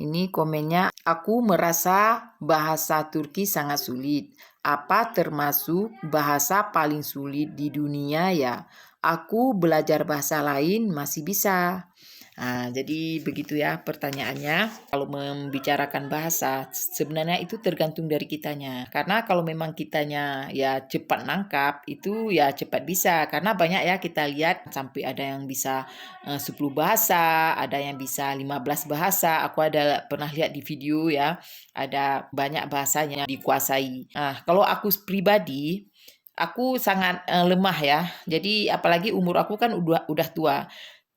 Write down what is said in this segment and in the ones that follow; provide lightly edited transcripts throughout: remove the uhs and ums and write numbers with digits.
Ini komennya, aku merasa bahasa Turki sangat sulit. Apa termasuk bahasa paling sulit di dunia ya? Aku belajar bahasa lain masih bisa. Nah, jadi begitu ya pertanyaannya. Kalau membicarakan bahasa, sebenarnya itu tergantung dari kitanya. Karena kalau memang kitanya ya cepat nangkap, itu ya cepat bisa. Karena banyak ya kita lihat sampai ada yang bisa 10 bahasa, ada yang bisa 15 bahasa. Aku ada pernah lihat di video ya, ada banyak bahasanya dikuasai. Nah, kalau aku pribadi, aku sangat lemah ya. Jadi apalagi umur aku kan udah tua.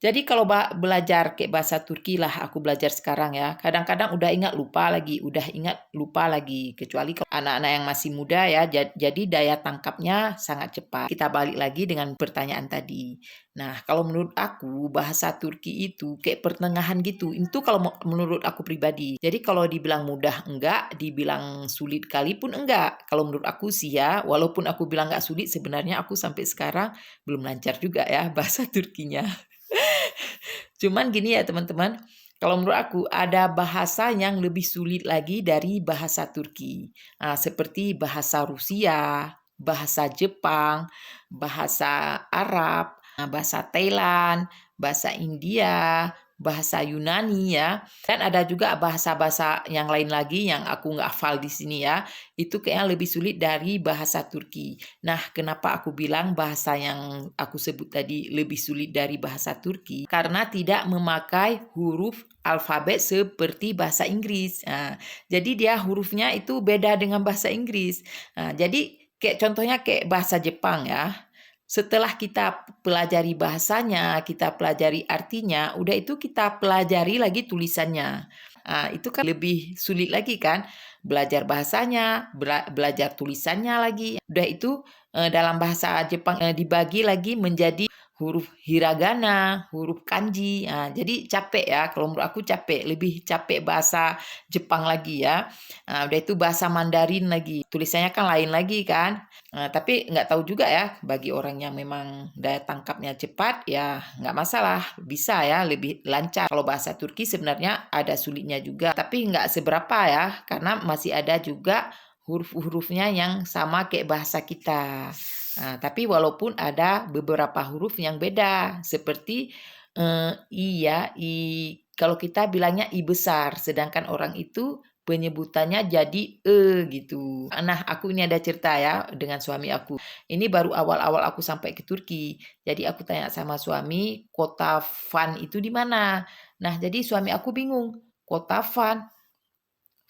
Jadi kalau belajar kayak bahasa Turki lah aku belajar sekarang ya. Kadang-kadang udah ingat lupa lagi, udah ingat lupa lagi. Kecuali kalau anak-anak yang masih muda ya, jadi daya tangkapnya sangat cepat. Kita balik lagi dengan pertanyaan tadi. Nah, kalau menurut aku bahasa Turki itu kayak pertengahan gitu. Itu kalau menurut aku pribadi. Jadi kalau dibilang mudah enggak, dibilang sulit kali pun enggak. Kalau menurut aku sih ya, walaupun aku bilang enggak sulit, sebenarnya aku sampai sekarang belum lancar juga ya bahasa Turkinya. Cuman gini ya teman-teman, kalau menurut aku ada bahasa yang lebih sulit lagi dari bahasa Turki. Nah, seperti bahasa Rusia, bahasa Jepang, bahasa Arab, bahasa Thailand, bahasa India, bahasa Yunani ya. Dan ada juga bahasa-bahasa yang lain lagi yang aku nggak hafal di sini ya. Itu kayaknya lebih sulit dari bahasa Turki. Nah, kenapa aku bilang bahasa yang aku sebut tadi lebih sulit dari bahasa Turki? Karena tidak memakai huruf alfabet seperti bahasa Inggris. Nah, jadi dia hurufnya itu beda dengan bahasa Inggris. Nah, jadi kayak contohnya kayak bahasa Jepang ya. Setelah kita pelajari bahasanya, kita pelajari artinya, udah itu kita pelajari lagi tulisannya. Nah, itu kan lebih sulit lagi kan? Belajar bahasanya, belajar tulisannya lagi. Udah itu dalam bahasa Jepang dibagi lagi menjadi huruf hiragana, huruf kanji. Nah, jadi capek ya, kalau menurut aku capek, lebih capek bahasa Jepang lagi ya. Nah, udah itu bahasa Mandarin lagi, tulisannya kan lain lagi kan. Nah, tapi nggak tahu juga ya, bagi orang yang memang daya tangkapnya cepat, ya nggak masalah, bisa ya, lebih lancar. Kalau bahasa Turki sebenarnya ada sulitnya juga, tapi nggak seberapa ya, karena masih ada juga huruf-hurufnya yang sama kayak bahasa kita. Nah, tapi walaupun ada beberapa huruf yang beda, seperti iya, kalau kita bilangnya i besar, sedangkan orang itu penyebutannya jadi gitu. Nah, aku ini ada cerita ya dengan suami aku. Ini baru awal-awal aku sampai ke Turki. Jadi aku tanya sama suami, kota Van itu di mana? Nah, jadi suami aku bingung. Kota Van,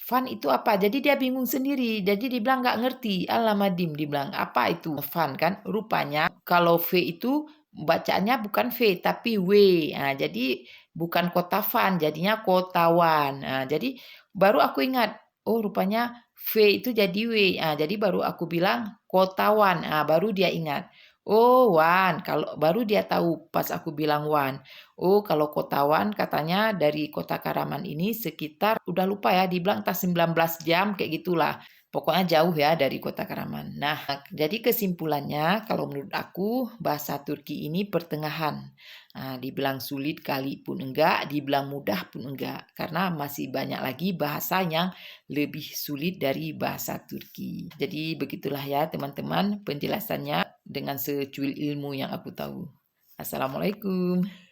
Van itu apa? Jadi dia bingung sendiri. Jadi dia bilang nggak ngerti. Alamadim dibilang apa itu Van kan? Rupanya kalau V itu bacaannya bukan V tapi W. Nah, jadi bukan kota Van, jadinya kota Wan. Nah, jadi baru aku ingat. Oh, rupanya V itu jadi W. Nah, jadi baru aku bilang kota Wan. Nah, baru dia ingat. Oh, Wan. Kalau baru dia tahu pas aku bilang Wan. Oh, kalau kota Wan katanya dari kota Karaman ini sekitar udah lupa ya, dibilang entah 19 jam kayak gitulah. Pokoknya jauh ya dari kota Karaman. Nah, jadi kesimpulannya kalau menurut aku bahasa Turki ini pertengahan. Nah, dibilang sulit kali pun enggak, dibilang mudah pun enggak. Karena masih banyak lagi bahasa yang lebih sulit dari bahasa Turki. Jadi begitulah ya teman-teman penjelasannya dengan secuil ilmu yang aku tahu. Assalamualaikum.